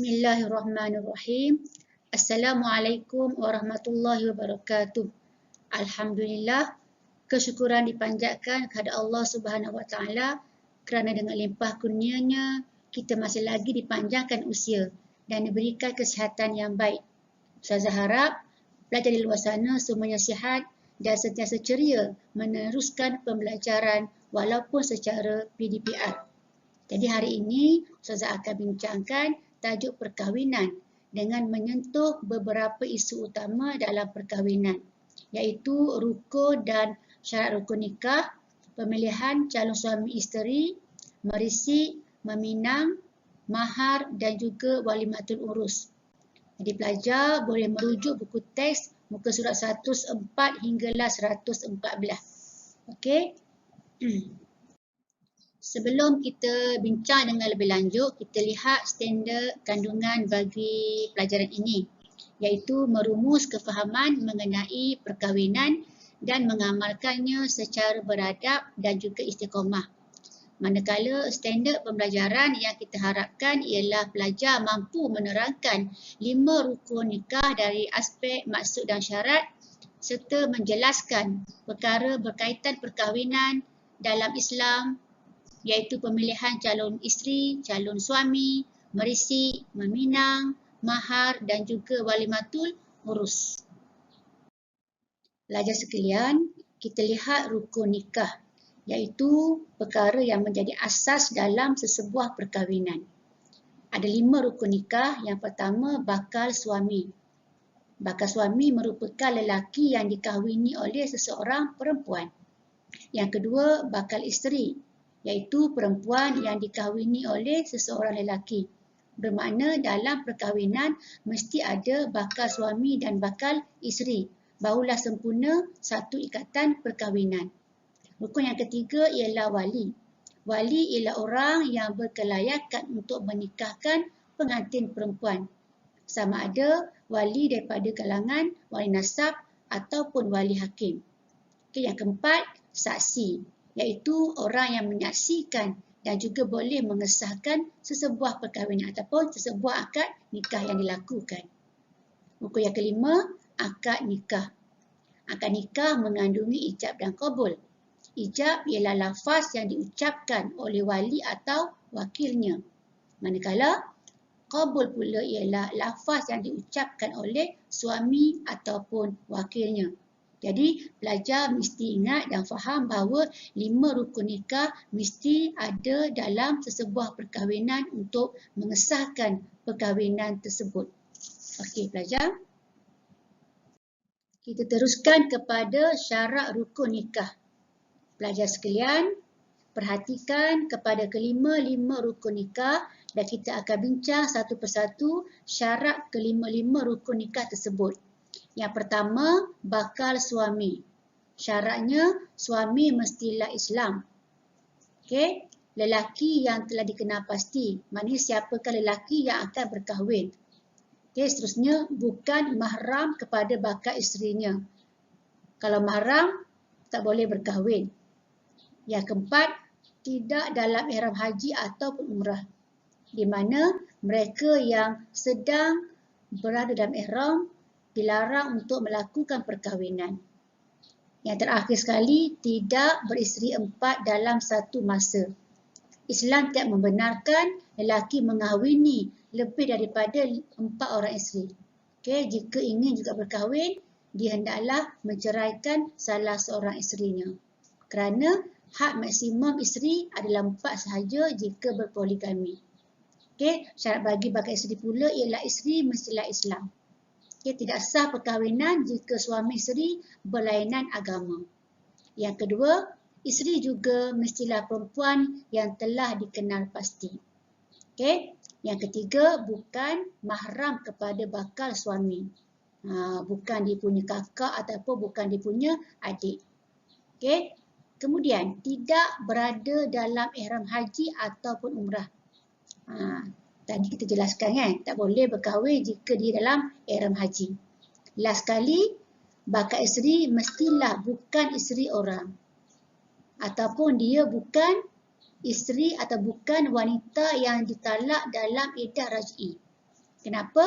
Bismillahirrahmanirrahim. Assalamualaikum warahmatullahi wabarakatuh. Alhamdulillah, kesyukuran dipanjatkan kepada Allah Subhanahu Wa Taala kerana dengan limpah kurnia-Nya kita masih lagi dipanjangkan usia dan diberikan kesihatan yang baik. Ustazah harap pelajar di luar sana semuanya sihat dan sentiasa ceria meneruskan pembelajaran walaupun secara PDPR. Jadi hari ini Ustazah akan bincangkan tajuk perkahwinan dengan menyentuh beberapa isu utama dalam perkahwinan, iaitu rukun dan syarat rukun nikah, pemilihan calon suami isteri, merisik, meminang, mahar dan juga walimatul urus. Jadi pelajar boleh merujuk buku teks muka surat 104 hinggalah 114. Okey. Sebelum kita bincang dengan lebih lanjut, kita lihat standard kandungan bagi pelajaran ini, iaitu merumus kefahaman mengenai perkahwinan dan mengamalkannya secara beradab dan juga istiqamah. Manakala standard pembelajaran yang kita harapkan ialah pelajar mampu menerangkan 5 rukun nikah dari aspek maksud dan syarat serta menjelaskan perkara berkaitan perkahwinan dalam Islam, iaitu pemilihan calon isteri, calon suami, merisik, meminang, mahar dan juga walimatul urus. Pelajar sekalian, kita lihat rukun nikah, iaitu perkara yang menjadi asas dalam sesebuah perkahwinan. Ada 5 rukun nikah. Yang pertama, bakal suami. Bakal suami merupakan lelaki yang dikahwini oleh seseorang perempuan. Yang kedua, bakal isteri, iaitu perempuan yang dikahwini oleh seseorang lelaki. Bermakna dalam perkahwinan mesti ada bakal suami dan bakal isteri. Barulah sempurna satu ikatan perkahwinan. Rukun yang ketiga ialah wali. Wali ialah orang yang berkelayakan untuk menikahkan pengantin perempuan. Sama ada wali daripada kalangan wali nasab ataupun wali hakim. Okey, yang keempat, saksi, iaitu orang yang menyaksikan dan juga boleh mengesahkan sesebuah perkahwinan ataupun sesebuah akad nikah yang dilakukan. Rukun yang kelima, akad nikah. Akad nikah mengandungi ijab dan qabul. Ijab ialah lafaz yang diucapkan oleh wali atau wakilnya. Manakala qabul pula ialah lafaz yang diucapkan oleh suami ataupun wakilnya. Jadi pelajar mesti ingat dan faham bahawa 5 rukun nikah mesti ada dalam sesebuah perkahwinan untuk mengesahkan perkahwinan tersebut. Okey pelajar. Kita teruskan kepada syarat rukun nikah. Pelajar sekalian, perhatikan kepada kelima-lima rukun nikah dan kita akan bincang satu persatu syarat kelima-lima rukun nikah tersebut. Yang pertama, bakal suami. Syaratnya, suami mestilah Islam. Okey, lelaki yang telah dikenal pasti. Maknanya siapakah lelaki yang akan berkahwin. Okey, seterusnya, bukan mahram kepada bakal isterinya. Kalau mahram, tak boleh berkahwin. Yang keempat, tidak dalam ihram haji ataupun umrah. Di mana mereka yang sedang berada dalam ihram dilarang untuk melakukan perkahwinan. Yang terakhir sekali, tidak beristeri 4 dalam satu masa. Islam tidak membenarkan lelaki mengahwini lebih daripada 4 orang isteri. Okay, jika ingin juga berkahwin, dia hendaklah menceraikan salah seorang isterinya. Kerana hak maksimum isteri adalah 4 sahaja jika berpoligami. Okay, syarat bagi bakal isteri pula ialah isteri mestilah Islam. Okay, tidak sah perkahwinan jika suami isteri berlainan agama. Yang kedua, isteri juga mestilah perempuan yang telah dikenal pasti. Okay. Yang ketiga, bukan mahram kepada bakal suami. Bukan dia punya kakak ataupun bukan dia punya adik. Okay. Kemudian, tidak berada dalam ihram haji ataupun umrah. Tadi kita jelaskan kan, tak boleh berkahwin jika dia dalam ihram haji. Last sekali, bakal isteri mestilah bukan isteri orang. Ataupun dia bukan isteri atau bukan wanita yang ditalak dalam iddah raj'i. Kenapa?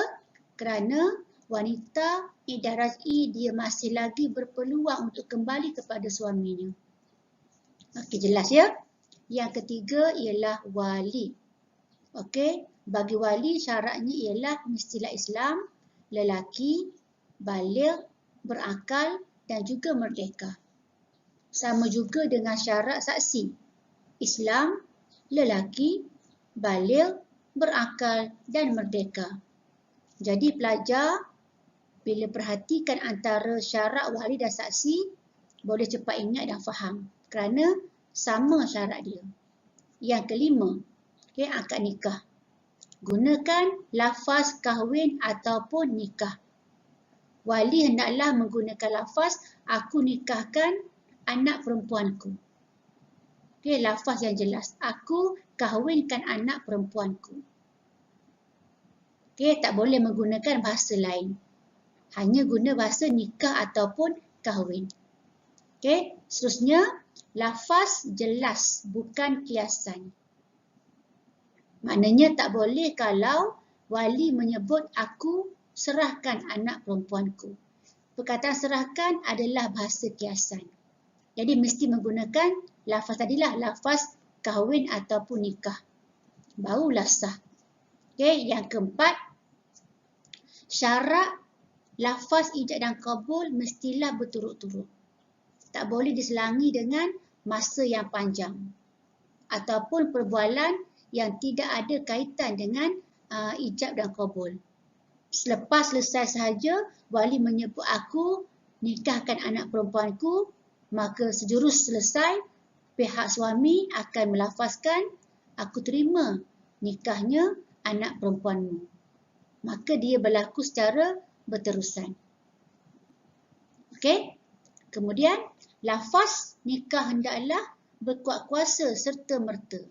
Kerana wanita iddah raj'i dia masih lagi berpeluang untuk kembali kepada suaminya. Okey, jelas ya? Yang ketiga ialah wali. Okey, bagi wali syaratnya ialah mestilah Islam, lelaki, baligh, berakal dan juga merdeka. Sama juga dengan syarat saksi. Islam, lelaki, baligh, berakal dan merdeka. Jadi pelajar bila perhatikan antara syarat wali dan saksi boleh cepat ingat dan faham kerana sama syarat dia. Yang kelima, akad nikah. Gunakan lafaz kahwin ataupun nikah. Wali hendaklah menggunakan lafaz aku nikahkan anak perempuanku. Lafaz yang jelas. Aku kahwinkan anak perempuanku. Tak boleh menggunakan bahasa lain. Hanya guna bahasa nikah ataupun kahwin. Seterusnya, lafaz jelas bukan kiasan. Maknanya tak boleh kalau wali menyebut aku serahkan anak perempuanku. Perkataan serahkan adalah bahasa kiasan. Jadi mesti menggunakan lafaz tadilah, lafaz kahwin ataupun nikah. Barulah sah. Yang keempat, syarat lafaz ijab dan qabul mestilah berturut-turut. Tak boleh diselangi dengan masa yang panjang ataupun perbualan yang tidak ada kaitan dengan ijab dan qabul. Selepas selesai sahaja wali menyebut aku nikahkan anak perempuanku, maka sejurus selesai pihak suami akan melafazkan aku terima nikahnya anak perempuanmu. Maka dia berlaku secara berterusan. Okey? Kemudian lafaz nikah hendaklah berkuat kuasa serta merta.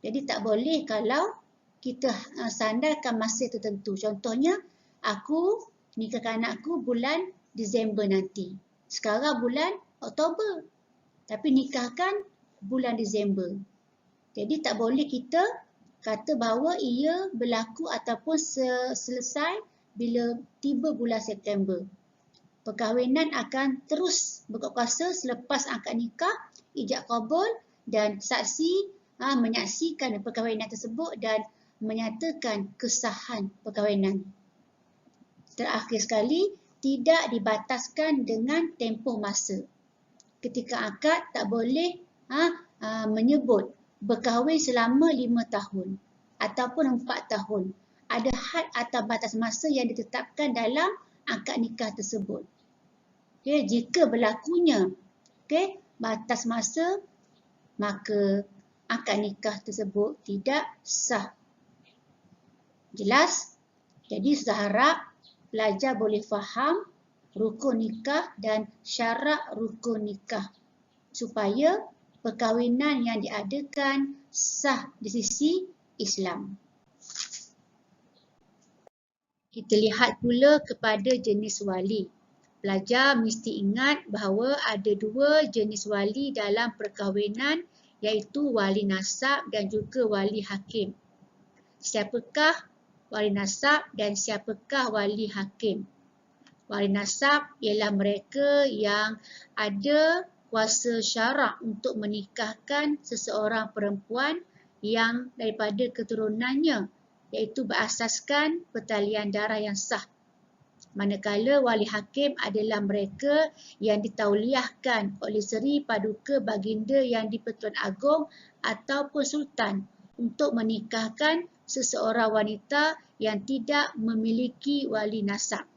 Jadi tak boleh kalau kita sandarkan masa tertentu. Contohnya, aku nikahkan anakku bulan Disember nanti. Sekarang bulan Oktober. Tapi nikahkan bulan Disember. Jadi tak boleh kita kata bahawa ia berlaku ataupun selesai bila tiba bulan September. Perkahwinan akan terus berkuat kuasa selepas akad nikah, ijab qabul dan saksi menyaksikan perkahwinan tersebut dan menyatakan kesahan perkahwinan. Terakhir sekali, tidak dibataskan dengan tempoh masa. Ketika akad tak boleh menyebut berkahwin selama 5 tahun ataupun 4 tahun. Ada had atau batas masa yang ditetapkan dalam akad nikah tersebut. Jika berlakunya batas masa, maka akad nikah tersebut tidak sah. Jelas? Jadi saya harap pelajar boleh faham rukun nikah dan syarat rukun nikah supaya perkahwinan yang diadakan sah di sisi Islam. Kita lihat pula kepada jenis wali. Pelajar mesti ingat bahawa ada 2 jenis wali dalam perkahwinan iaitu wali nasab dan juga wali hakim. Siapakah wali nasab dan siapakah wali hakim? Wali nasab ialah mereka yang ada kuasa syarak untuk menikahkan seseorang perempuan yang daripada keturunannya iaitu berasaskan pertalian darah yang sah. Manakala wali hakim adalah mereka yang ditauliahkan oleh Seri Paduka Baginda Yang di-Pertuan Agong ataupun Sultan untuk menikahkan seseorang wanita yang tidak memiliki wali nasab.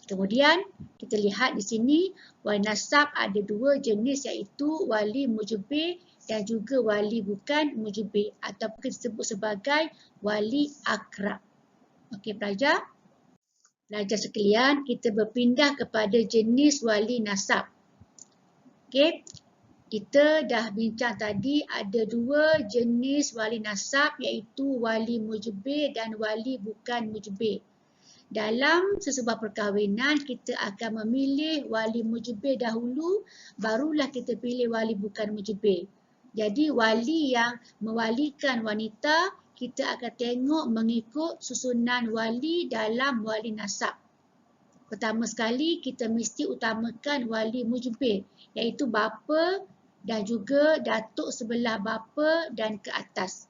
Kemudian kita lihat di sini wali nasab ada 2 jenis iaitu wali mujbir dan juga wali bukan mujbir ataupun disebut sebagai wali akrab. Okey pelajar. Pelajar sekalian, kita berpindah kepada jenis wali nasab. Okey. Kita dah bincang tadi ada 2 jenis wali nasab iaitu wali mujbir dan wali bukan mujbir. Dalam sesebuah perkahwinan, kita akan memilih wali mujbir dahulu, barulah kita pilih wali bukan mujbir. Jadi, wali yang mewalikan wanita kita akan tengok mengikut susunan wali dalam wali nasab. Pertama sekali, kita mesti utamakan wali mujbir, iaitu bapa dan juga datuk sebelah bapa dan ke atas.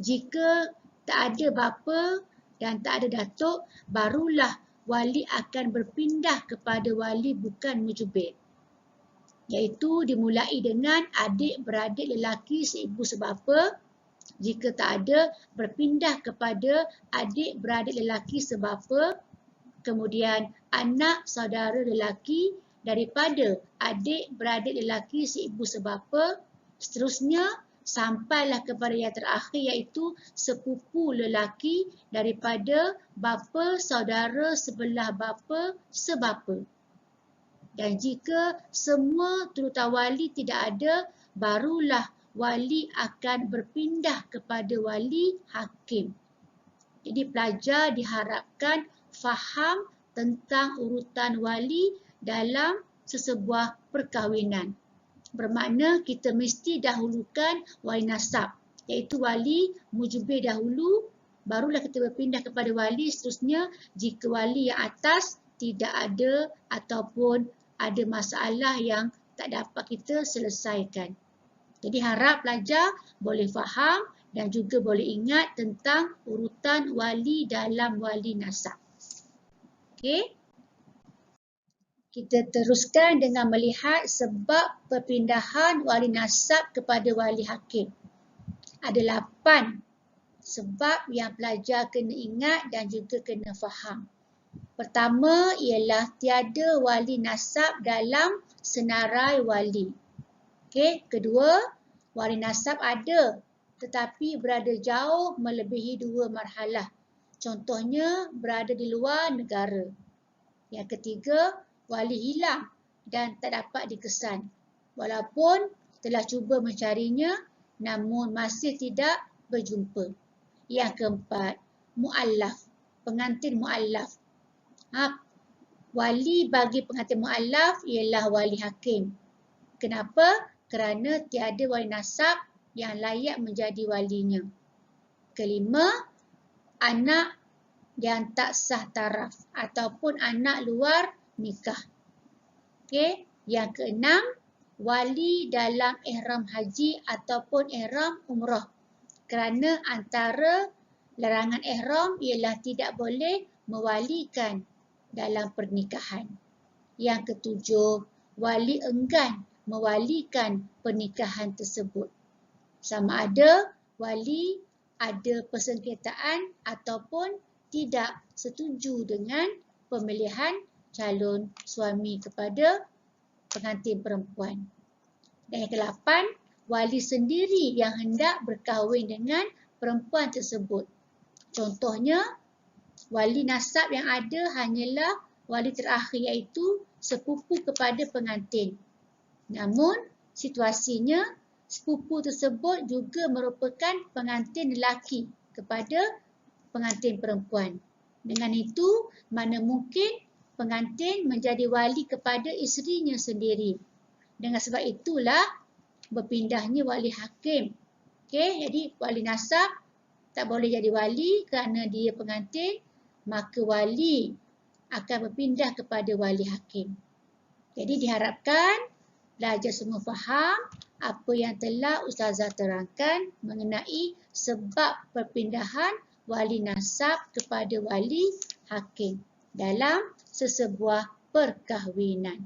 Jika tak ada bapa dan tak ada datuk, barulah wali akan berpindah kepada wali bukan mujbir. Iaitu dimulai dengan adik-beradik lelaki seibu sebapa. Jika tak ada, berpindah kepada adik-beradik lelaki sebapa. Kemudian anak saudara lelaki daripada adik-beradik lelaki seibu sebapa. Seterusnya sampailah kepada yang terakhir iaitu sepupu lelaki daripada bapa saudara sebelah bapa sebapa. Dan jika semua turutawali tidak ada, barulah wali akan berpindah kepada wali hakim. Jadi pelajar diharapkan faham tentang urutan wali dalam sesebuah perkahwinan. Bermakna kita mesti dahulukan wali nasab, iaitu wali mujbir dahulu, barulah kita berpindah kepada wali seterusnya jika wali yang atas tidak ada ataupun ada masalah yang tak dapat kita selesaikan. Jadi harap pelajar boleh faham dan juga boleh ingat tentang urutan wali dalam wali nasab. Okey. Kita teruskan dengan melihat sebab perpindahan wali nasab kepada wali hakim. Ada 8 sebab yang pelajar kena ingat dan juga kena faham. Pertama ialah tiada wali nasab dalam senarai wali. Okey, kedua, wali nasab ada tetapi berada jauh melebihi 2 marhalah. Contohnya berada di luar negara. Yang ketiga, wali hilang dan tak dapat dikesan. Walaupun telah cuba mencarinya namun masih tidak berjumpa. Yang keempat, mu'allaf, pengantin mu'allaf. Wali bagi pengantin mu'allaf ialah wali hakim. Kenapa? Kerana tiada wali nasab yang layak menjadi walinya. Kelima, anak yang tak sah taraf ataupun anak luar nikah. Okey, yang keenam, wali dalam ihram haji ataupun ihram umrah. Kerana antara larangan ihram ialah tidak boleh mewalikan dalam pernikahan. Yang ketujuh, wali enggan mewalikan pernikahan tersebut. Sama ada wali ada persengketaan ataupun tidak setuju dengan pemilihan calon suami kepada pengantin perempuan. Dan yang ke-8, wali sendiri yang hendak berkahwin dengan perempuan tersebut. Contohnya, wali nasab yang ada hanyalah wali terakhir iaitu sepupu kepada pengantin. Namun, situasinya sepupu tersebut juga merupakan pengantin lelaki kepada pengantin perempuan. Dengan itu, mana mungkin pengantin menjadi wali kepada isterinya sendiri. Dengan sebab itulah berpindahnya wali hakim. Okey, jadi wali nasab tak boleh jadi wali kerana dia pengantin, maka wali akan berpindah kepada wali hakim. Jadi diharapkan pelajar semua faham apa yang telah Ustazah terangkan mengenai sebab perpindahan wali nasab kepada wali hakim dalam sesebuah perkahwinan.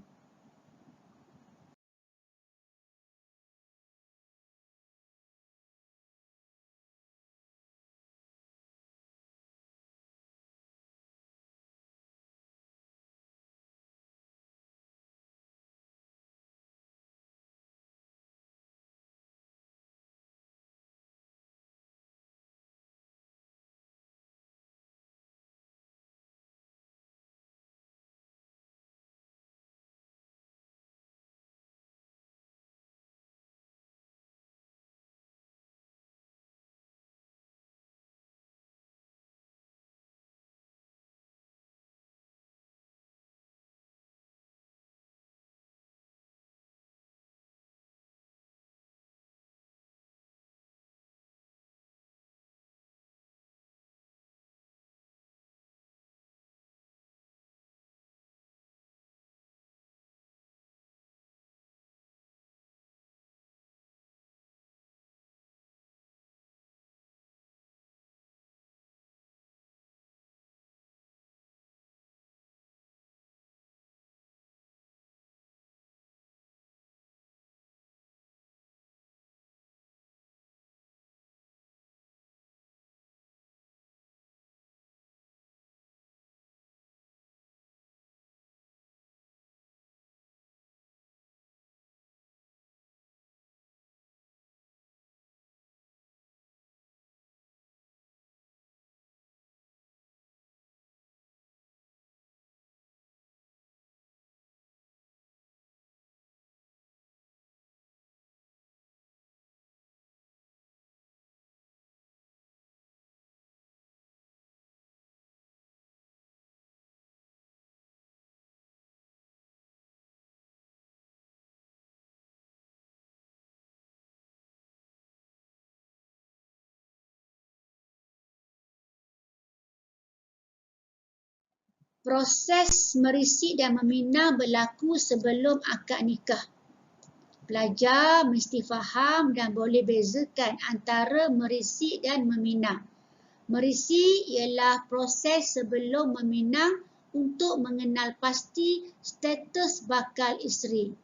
Proses merisik dan meminang berlaku sebelum akad nikah. Pelajar mesti faham dan boleh bezakan antara merisik dan meminang. Merisik ialah proses sebelum meminang untuk mengenal pasti status bakal isteri.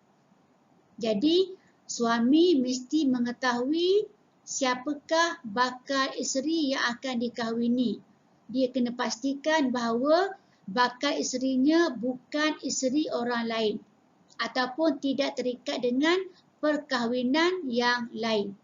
Jadi, suami mesti mengetahui siapakah bakal isteri yang akan dikahwini. Dia kena pastikan bahawa bakal isterinya bukan isteri orang lain ataupun tidak terikat dengan perkahwinan yang lain.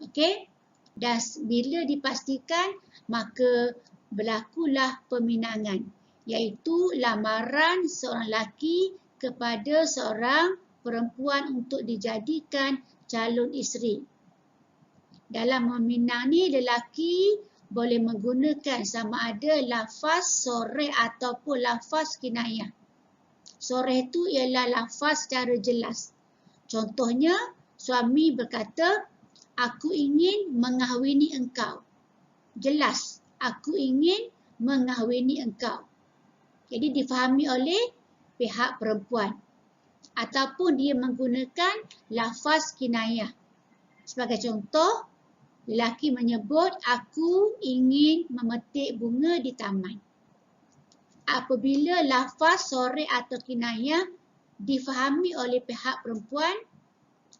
Okey? Dan bila dipastikan, maka berlakulah peminangan, iaitu lamaran seorang lelaki kepada seorang perempuan untuk dijadikan calon isteri. Dalam meminang ni, lelaki boleh menggunakan sama ada lafaz soreh ataupun lafaz kinayah. Soreh itu ialah lafaz secara jelas. Contohnya, suami berkata, aku ingin mengahwini engkau. Jelas, aku ingin mengahwini engkau. Jadi difahami oleh pihak perempuan. Ataupun dia menggunakan lafaz kinayah. Sebagai contoh, lelaki menyebut, aku ingin memetik bunga di taman. Apabila lafaz soreh atau kinayah difahami oleh pihak perempuan,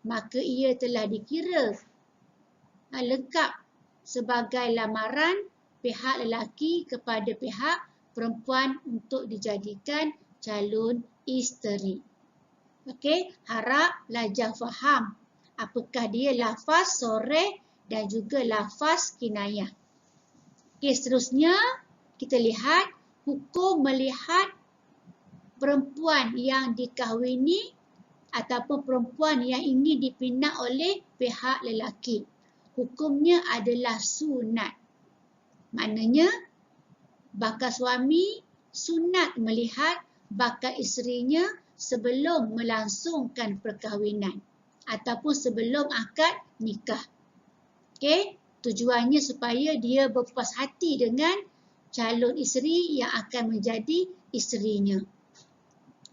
maka ia telah dikira lengkap sebagai lamaran pihak lelaki kepada pihak perempuan untuk dijadikan calon isteri. Okey, harap pelajar faham apakah dia lafaz soreh dan juga lafaz kinayah. Okey, seterusnya kita lihat hukum melihat perempuan yang dikahwini ataupun perempuan yang ingin dipinang oleh pihak lelaki. Hukumnya adalah sunat. Maknanya, bakal suami sunat melihat bakal isterinya sebelum melangsungkan perkahwinan ataupun sebelum akad nikah. Okey, tujuannya supaya dia berpuas hati dengan calon isteri yang akan menjadi isterinya.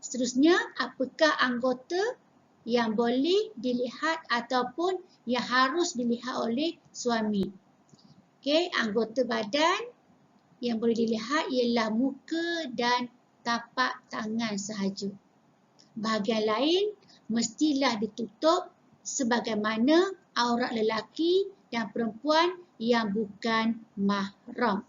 Seterusnya, apakah anggota yang boleh dilihat ataupun yang harus dilihat oleh suami? Okey, anggota badan yang boleh dilihat ialah muka dan tapak tangan sahaja. Bahagian lain mestilah ditutup sebagaimana aurat lelaki dan perempuan yang bukan mahram.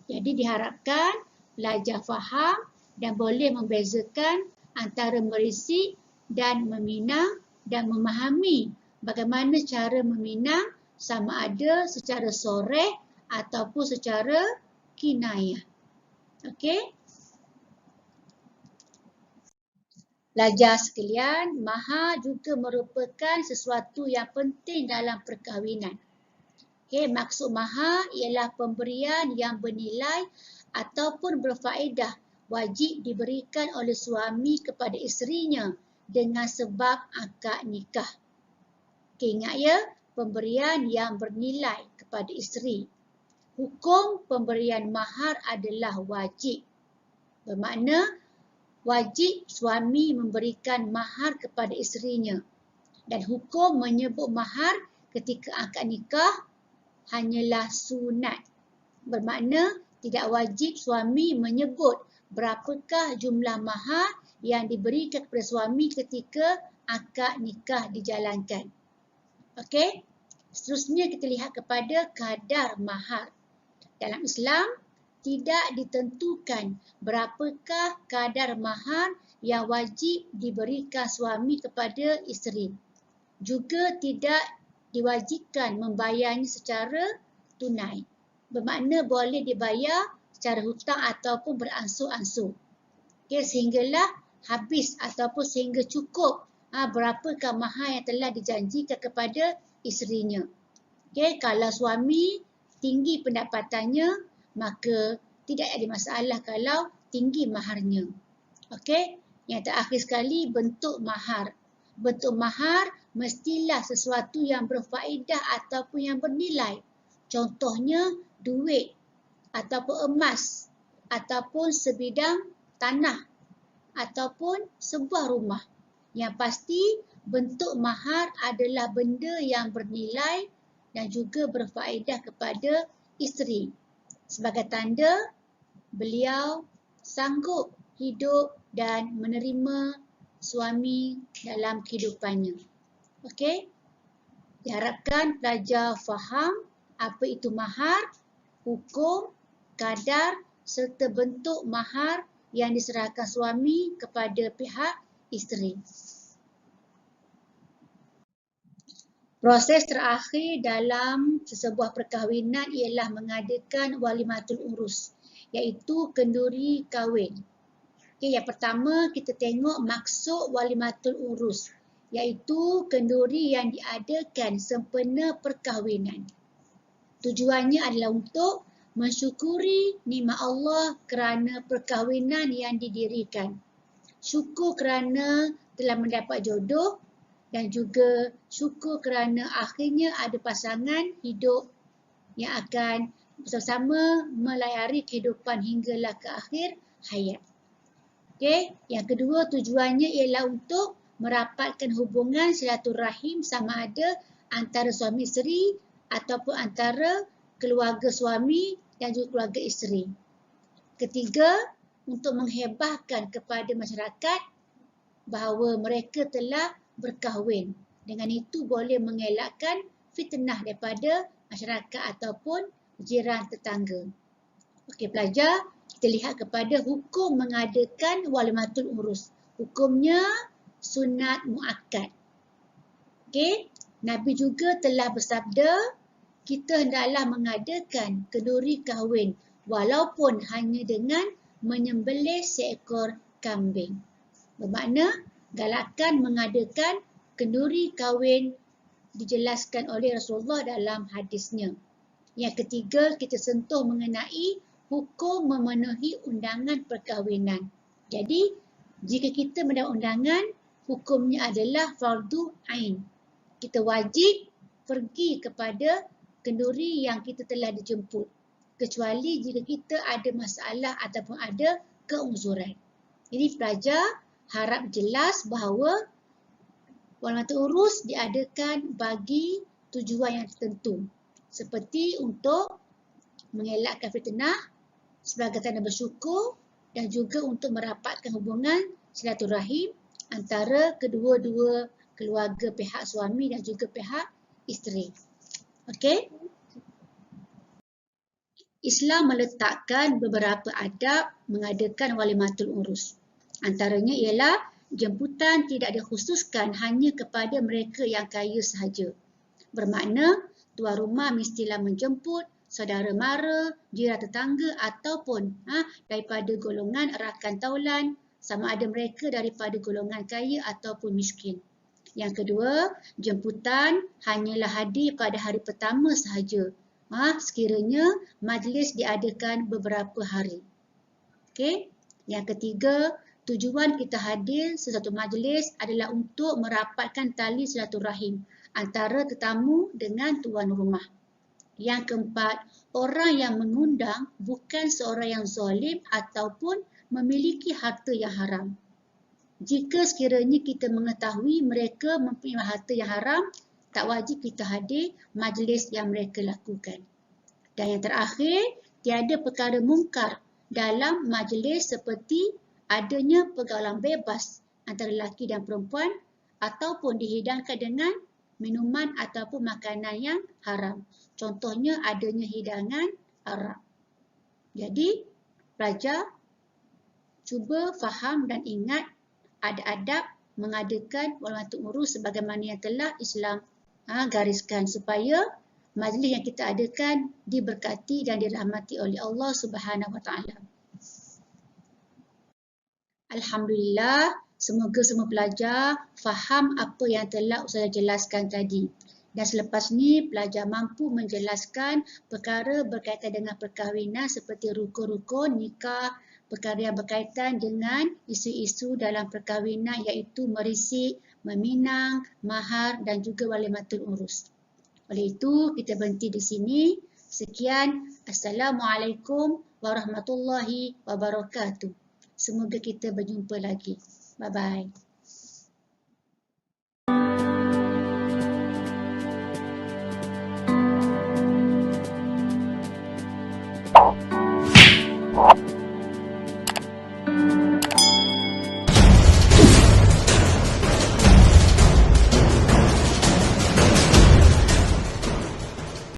Jadi diharapkan pelajar faham dan boleh membezakan antara merisik dan meminang dan memahami bagaimana cara meminang sama ada secara soreh ataupun secara kinayah. Okey? Pelajar sekalian, mahar juga merupakan sesuatu yang penting dalam perkahwinan. Okay, maksud mahar ialah pemberian yang bernilai ataupun berfaedah wajib diberikan oleh suami kepada isterinya dengan sebab akad nikah. Okay, ingat ya, pemberian yang bernilai kepada isteri. Hukum pemberian mahar adalah wajib. Bermakna wajib suami memberikan mahar kepada isterinya. Dan hukum menyebut mahar ketika akad nikah hanyalah sunat. Bermakna tidak wajib suami menyebut berapakah jumlah mahar yang diberikan kepada suami ketika akad nikah dijalankan. Okey, seterusnya kita lihat kepada kadar mahar. Dalam Islam, tidak ditentukan berapakah kadar mahar yang wajib diberikan suami kepada isteri. Juga tidak diwajibkan membayarnya secara tunai. Bermakna boleh dibayar secara hutang ataupun beransur-ansur. Okay, sehinggalah habis ataupun sehingga cukup berapakah mahar yang telah dijanjikan kepada isterinya. Okay, kalau suami tinggi pendapatannya, maka tidak ada masalah kalau tinggi maharnya. Okay, yang terakhir sekali bentuk mahar. Bentuk mahar mestilah sesuatu yang berfaedah ataupun yang bernilai. Contohnya duit ataupun emas ataupun sebidang tanah ataupun sebuah rumah. Yang pasti bentuk mahar adalah benda yang bernilai dan juga berfaedah kepada isteri. Sebagai tanda beliau sanggup hidup dan menerima suami dalam kehidupannya. Okey? Diharapkan pelajar faham apa itu mahar, hukum, kadar serta bentuk mahar yang diserahkan suami kepada pihak isteri. Proses terakhir dalam sesebuah perkahwinan ialah mengadakan walimatul urus, iaitu kenduri kahwin. Okay, yang pertama kita tengok maksud walimatul urus, iaitu kenduri yang diadakan sempena perkahwinan. Tujuannya adalah untuk mensyukuri nikmat Allah kerana perkahwinan yang didirikan. Syukur kerana telah mendapat jodoh dan juga syukur kerana akhirnya ada pasangan hidup yang akan bersama-sama melayari kehidupan hinggalah ke akhir hayat. Okey, yang kedua tujuannya ialah untuk merapatkan hubungan silaturahim sama ada antara suami isteri ataupun antara keluarga suami dan juga keluarga isteri. Ketiga, untuk menghebahkan kepada masyarakat bahawa mereka telah berkahwin. Dengan itu boleh mengelakkan fitnah daripada masyarakat ataupun jiran tetangga. Okey pelajar, kita lihat kepada hukum mengadakan walimatul urus. Hukumnya sunat muakkad. Okey, Nabi juga telah bersabda, kita hendaklah mengadakan kenduri kahwin walaupun hanya dengan menyembelih seekor kambing. Bermakna galakkan mengadakan kenduri kahwin dijelaskan oleh Rasulullah dalam hadisnya. Yang ketiga, kita sentuh mengenai hukum memenuhi undangan perkahwinan. Jadi, jika kita mendapat undangan, hukumnya adalah fardu ain. Kita wajib pergi kepada kenduri yang kita telah dijemput. Kecuali jika kita ada masalah ataupun ada keuzuran. Jadi pelajar harap jelas bahawa walimatul urus diadakan bagi tujuan yang tertentu. Seperti untuk mengelakkan fitnah, sebagai tanda bersyukur dan juga untuk merapatkan hubungan silaturahim antara kedua-dua keluarga pihak suami dan juga pihak isteri. Okey? Islam meletakkan beberapa adab mengadakan walimatul urus. Antaranya ialah jemputan tidak dikhususkan hanya kepada mereka yang kaya sahaja. Bermakna tuan rumah mestilah menjemput saudara mara, jiran tetangga ataupun daripada golongan rakan taulan, sama ada mereka daripada golongan kaya ataupun miskin. Yang kedua, jemputan hanyalah hadir pada hari pertama sahaja. Sekiranya majlis diadakan beberapa hari. Okey. Yang ketiga, tujuan kita hadir sesuatu majlis adalah untuk merapatkan tali silaturahim antara tetamu dengan tuan rumah. Yang keempat, orang yang mengundang bukan seorang yang zalim ataupun memiliki harta yang haram. Jika sekiranya kita mengetahui mereka mempunyai harta yang haram, tak wajib kita hadir majlis yang mereka lakukan. Dan yang terakhir, tiada perkara mungkar dalam majlis seperti adanya pergaulan bebas antara lelaki dan perempuan ataupun dihidangkan dengan minuman ataupun makanan yang haram. Contohnya adanya hidangan arak. Jadi, pelajar cuba faham dan ingat ada adab mengadakan walimatul urus sebagaimana yang telah Islam gariskan supaya majlis yang kita adakan diberkati dan dirahmati oleh Allah Subhanahu Wa Taala. Alhamdulillah, semoga semua pelajar faham apa yang telah Ustazah jelaskan tadi. Dan selepas ni pelajar mampu menjelaskan perkara berkaitan dengan perkahwinan seperti rukun-rukun nikah, perkara yang berkaitan dengan isu-isu dalam perkahwinan iaitu merisik, meminang, mahar dan juga walimatul urus. Oleh itu, kita berhenti di sini. Sekian, Assalamualaikum warahmatullahi wabarakatuh. Semoga kita berjumpa lagi. Bye-bye.